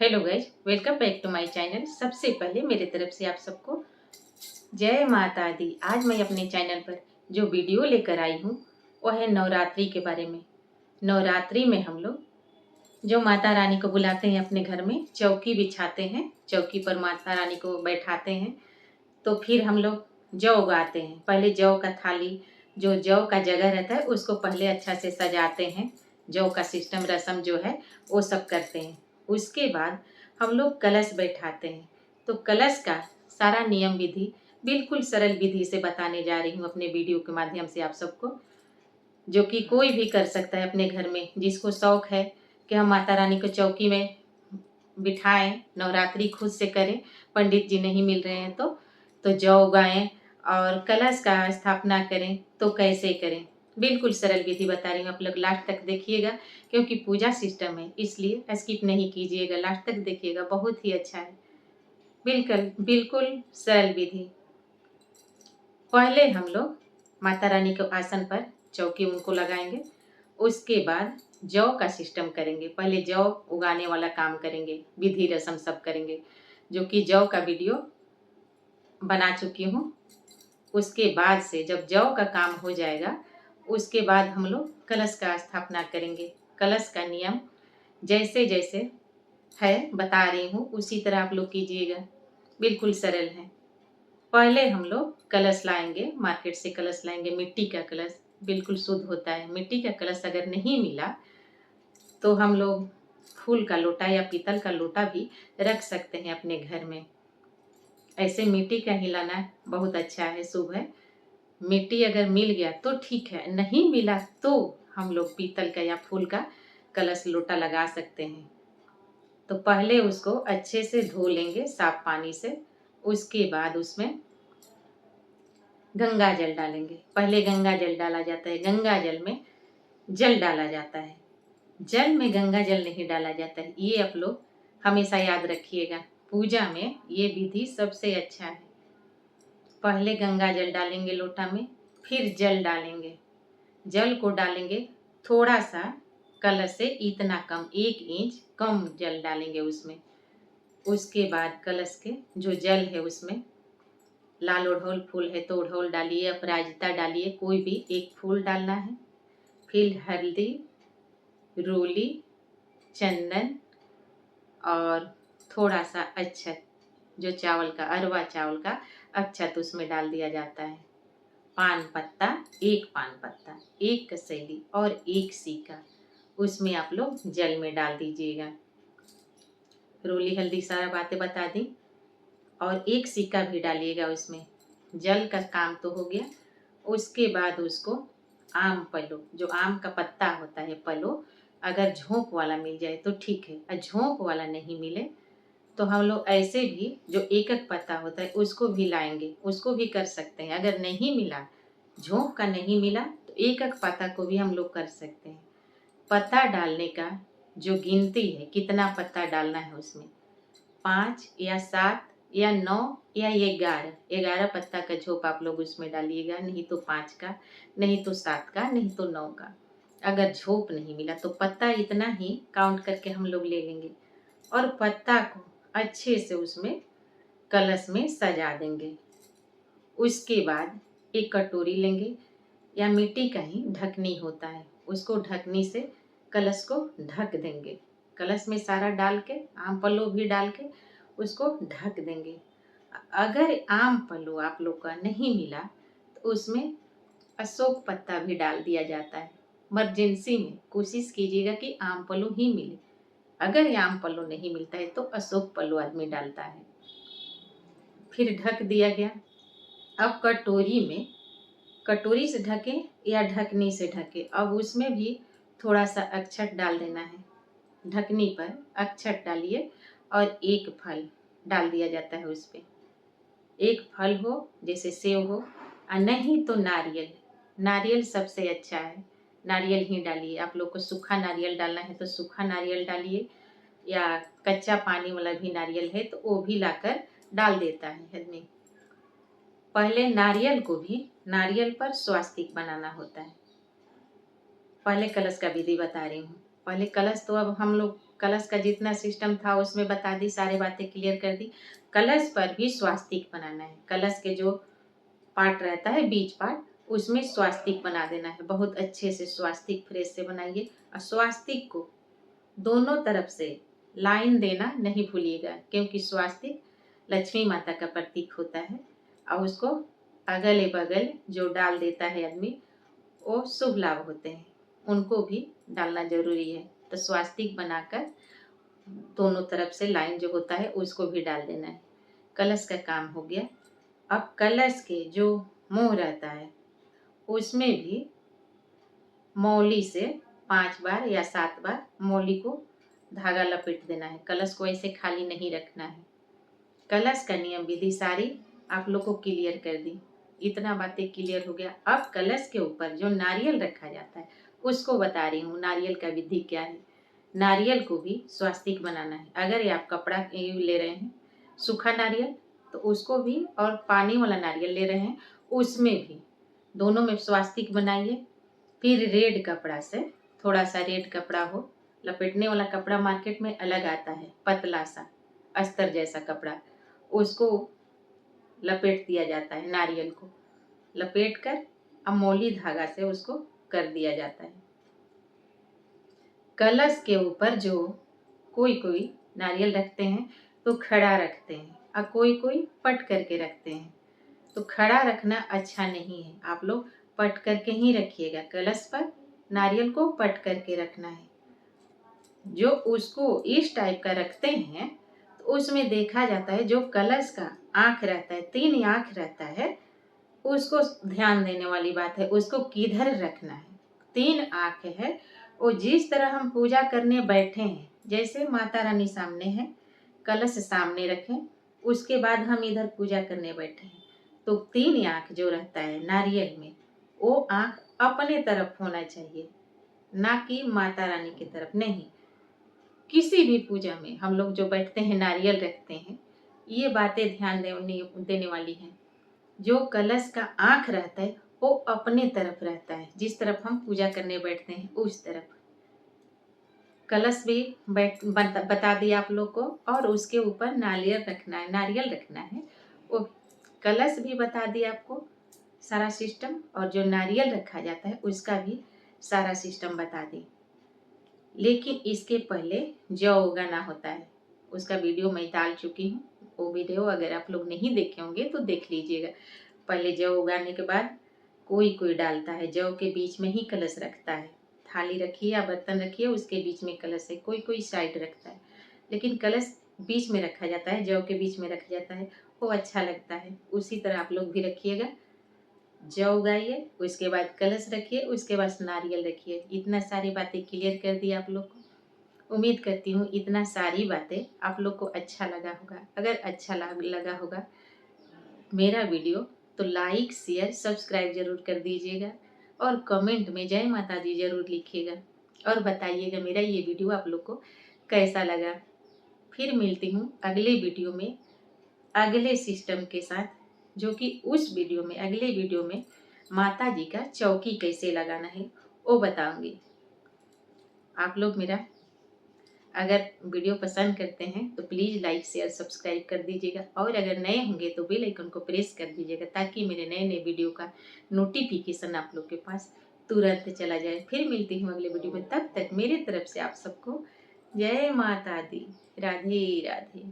Hello guys, welcome back to my channel. सबसे पहले मेरे तरफ से आप सबको जय माता दी। आज मैं अपने चैनल पर जो वीडियो लेकर आई हूँ वह है नवरात्रि के बारे में। नवरात्रि में हम लोग जो माता रानी को बुलाते हैं अपने घर में, चौकी बिछाते हैं, चौकी पर माता रानी को बैठाते हैं। तो फिर हम लोग जौ उगाते हैं। पहले जौ का थाली, जो जौ का जगह रहता है उसको पहले अच्छा से सजाते हैं। जौ का सिस्टम रस्म जो है वो सब करते हैं। उसके बाद हम लोग कलश बैठाते हैं। तो कलश का सारा नियम विधि बिल्कुल सरल विधि से बताने जा रही हूँ अपने वीडियो के माध्यम से आप सबको, जो कि कोई भी कर सकता है अपने घर में। जिसको शौक है कि हम माता रानी को चौकी में बिठाएं, नवरात्रि खुद से करें, पंडित जी नहीं मिल रहे हैं तो जौ उगाएं और कलश का स्थापना करें। तो कैसे करें, बिल्कुल सरल विधि बता रही हूँ। आप लोग लास्ट तक देखिएगा, क्योंकि पूजा सिस्टम है इसलिए स्किप नहीं कीजिएगा, लास्ट तक देखिएगा, बहुत ही अच्छा है। बिल्कुल बिल्कुल सरल विधि। पहले हम लोग माता रानी के आसन पर चौकी उनको लगाएंगे। उसके बाद जौ का सिस्टम करेंगे। पहले जौ उगाने वाला काम करेंगे, विधि रस्म सब करेंगे, जो कि जौ का वीडियो बना चुकी हूँ। उसके बाद से जब जौ का काम हो जाएगा उसके बाद हम लोग कलश का स्थापना करेंगे। कलश का नियम जैसे जैसे है बता रही हूँ उसी तरह आप लोग कीजिएगा, बिल्कुल सरल है। पहले हम लोग कलश लाएंगे, मार्केट से कलश लाएंगे, मिट्टी का कलश बिल्कुल शुद्ध होता है। मिट्टी का कलश अगर नहीं मिला तो हम लोग फूल का लोटा या पीतल का लोटा भी रख सकते हैं अपने घर में। ऐसे मिट्टी का ही लाना बहुत अच्छा है, शुभ है। मिट्टी अगर मिल गया तो ठीक है, नहीं मिला तो हम लोग पीतल का या फूल का कलश लोटा लगा सकते हैं। तो पहले उसको अच्छे से धो लेंगे साफ पानी से। उसके बाद उसमें गंगा जल डालेंगे। पहले गंगा जल डाला जाता है, गंगा जल में जल डाला जाता है, जल में गंगा जल नहीं डाला जाता है। ये आप लोग हमेशा याद रखिएगा, पूजा में ये विधि सबसे अच्छा है। पहले गंगा जल डालेंगे लोटा में, फिर जल डालेंगे। जल को डालेंगे थोड़ा सा, कलश से इतना कम, 1 इंच कम जल डालेंगे उसमें। उसके बाद कलश के जो जल है उसमें लाल ओढ़ौल फूल है तो ओढ़ौल डालिए, अपराजिता डालिए, कोई भी एक फूल डालना है। फिर हल्दी, रोली, चंदन और थोड़ा सा अक्षत, जो चावल का, अरवा चावल का अक्षत उसमें डाल दिया जाता है। पान पत्ता, एक पान पत्ता, एक कसेली और एक सिक्का उसमें आप लोग जल में डाल दीजिएगा। रोली हल्दी सारा बातें बता दी, और एक सिक्का भी डालिएगा उसमें। जल का काम तो हो गया। उसके बाद उसको आम पलो, जो आम का पत्ता होता है पलो, अगर झोंक वाला मिल जाए तो ठीक है, और झोंक वाला नहीं मिले तो हम लोग ऐसे भी जो एक एक पत्ता होता है उसको भी लाएंगे, उसको भी कर सकते हैं। अगर नहीं मिला, झोंक का नहीं मिला, तो एक एक पत्ता को भी हम लोग कर सकते हैं। पत्ता डालने का जो गिनती है, कितना पत्ता डालना है उसमें, 5 या 7 या 9 या 11, 11 पत्ता का झोंक आप लोग उसमें डालिएगा। नहीं तो 5 का, नहीं तो 7 का, नहीं तो 9 का। अगर झोंक नहीं मिला तो पत्ता इतना ही काउंट करके हम लोग ले लेंगे और पत्ता को अच्छे से उसमें कलश में सजा देंगे। उसके बाद एक कटोरी लेंगे या मिट्टी का ही ढकनी होता है, उसको ढकनी से कलश को ढक देंगे। कलश में सारा डाल के, आम पल्लो भी डाल के उसको ढक देंगे। अगर आम पल्लो आप लोग का नहीं मिला तो उसमें अशोक पत्ता भी डाल दिया जाता है। इमरजेंसी में कोशिश कीजिएगा कि आम पल्लो ही मिले। अगर ये आम पल्लो नहीं मिलता है तो अशोक पल्लो आदमी डालता है। फिर ढक दिया गया। अब कटोरी में, कटोरी से ढके या ढकनी से ढके, अब उसमें भी थोड़ा सा अक्षत डाल देना है। ढकनी पर अक्षत डालिए और एक फल डाल दिया जाता है उस पर। एक फल हो, जैसे सेव हो, और नहीं तो नारियल। नारियल सबसे अच्छा है, नारियल ही डालिए। आप लोग को सूखा नारियल डालना है तो सूखा नारियल डालिए, या कच्चा पानी वाला भी नारियल है तो वो भी लाकर डाल देता है आदमी। पहले नारियल को भी, नारियल पर स्वास्तिक बनाना होता है। पहले कलश का विधि बता रही हूँ। पहले कलश तो अब हम लोग कलश का जितना सिस्टम था उसमें बता दी, सारी बातें क्लियर कर दी। कलश पर भी स्वास्तिक बनाना है। कलश के जो पार्ट रहता है, बीच पार्ट, उसमें स्वास्तिक बना देना है। बहुत अच्छे से स्वास्तिक फ्रेश से बनाइए। और स्वास्तिक को दोनों तरफ से लाइन देना नहीं भूलिएगा, क्योंकि स्वास्तिक लक्ष्मी माता का प्रतीक होता है। और उसको अगल बगल जो डाल देता है आदमी, वो शुभ लाभ होते हैं, उनको भी डालना जरूरी है। तो स्वास्तिक बनाकर दोनों तरफ से लाइन जो होता है उसको भी डाल देना है। कलश का काम हो गया। अब कलश के जो मुंह रहता है उसमें भी मौली से 5 बार या 7 बार मौली को धागा लपेट देना है। कलश को ऐसे खाली नहीं रखना है। कलश का नियम विधि सारी आप लोग को क्लियर कर दी। इतना बातें क्लियर हो गया। अब कलश के ऊपर जो नारियल रखा जाता है उसको बता रही हूँ, नारियल का विधि क्या है। नारियल को भी स्वास्तिक बनाना है। अगर ये आप कपड़ा ले रहे हैं सूखा नारियल, तो उसको भी, और पानी वाला नारियल ले रहे हैं उसमें भी, दोनों में स्वास्तिक बनाइए। फिर रेड कपड़ा से, थोड़ा सा रेड कपड़ा हो, लपेटने वाला कपड़ा मार्केट में अलग आता है, पतला सा अस्तर जैसा कपड़ा, उसको लपेट दिया जाता है। नारियल को लपेट कर अमोली धागा से उसको कर दिया जाता है। कलश के ऊपर जो कोई नारियल रखते हैं तो खड़ा रखते हैं, और कोई पट करके रखते हैं। तो खड़ा रखना अच्छा नहीं है, आप लोग पट करके ही रखिएगा। कलश पर नारियल को पट करके रखना है। जो उसको इस टाइप का रखते हैं तो उसमें देखा जाता है जो कलश का आंख रहता है, 3 आंख रहता है, उसको ध्यान देने वाली बात है। उसको किधर रखना है? 3 आंख है, वो जिस तरह हम पूजा करने बैठे हैं, जैसे माता रानी सामने है, कलश सामने रखें, उसके बाद हम इधर पूजा करने बैठे हैं, तो 3 आंख जो रहता है नारियल में, वो आंख अपने तरफ होना चाहिए, ना कि माता रानी की तरफ नहीं। किसी भी पूजा में हम लोग जो बैठते हैं नारियल रखते हैं, ये बातें ध्यान देने वाली हैं। जो कलश का आंख रहता है वो अपने तरफ रहता है, जिस तरफ हम पूजा करने बैठते हैं उस तरफ। कलश भी बता दिया आप लोग को, और उसके ऊपर नारियल रखना है। वो कलश भी बता दिया आपको सारा सिस्टम, और जो नारियल रखा जाता है उसका भी सारा सिस्टम बता दी। लेकिन इसके पहले जौ उगाना होता है, उसका वीडियो मैं डाल चुकी हूँ। वो वीडियो अगर आप लोग नहीं देखे होंगे तो देख लीजिएगा। पहले जौ उगाने के बाद कोई डालता है, जौ के बीच में ही कलश रखता है। थाली रखिए या बर्तन रखिए, उसके बीच में कलश है। कोई साइड रखता है, लेकिन कलश बीच में रखा जाता है, जौ के बीच में रखा जाता है, वो अच्छा लगता है। उसी तरह आप लोग भी रखिएगा। जौ उगाइए, उसके बाद कलश रखिए, उसके बाद नारियल रखिए। इतना सारी बातें क्लियर कर दी आप लोग को। उम्मीद करती हूँ इतना सारी बातें आप लोग को अच्छा लगा होगा। अगर अच्छा लगा होगा मेरा वीडियो तो लाइक शेयर सब्सक्राइब जरूर कर दीजिएगा, और कमेंट में जय माता दी जरूर लिखिएगा, और बताइएगा मेरा ये वीडियो आप लोग को कैसा लगा। फिर मिलती हूँ अगले वीडियो में अगले सिस्टम के साथ, जो कि अगले वीडियो में माता जी का चौकी कैसे लगाना है वो बताऊंगी। आप लोग मेरा अगर वीडियो पसंद करते हैं तो प्लीज़ लाइक शेयर सब्सक्राइब कर दीजिएगा, और अगर नए होंगे तो बेल आइकन को प्रेस कर दीजिएगा, ताकि मेरे नए वीडियो का नोटिफिकेशन आप लोग के पास तुरंत चला जाए। फिर मिलती हूँ अगले वीडियो में, तब तक मेरी तरफ से आप सबको जय माता दी। राधे राधे।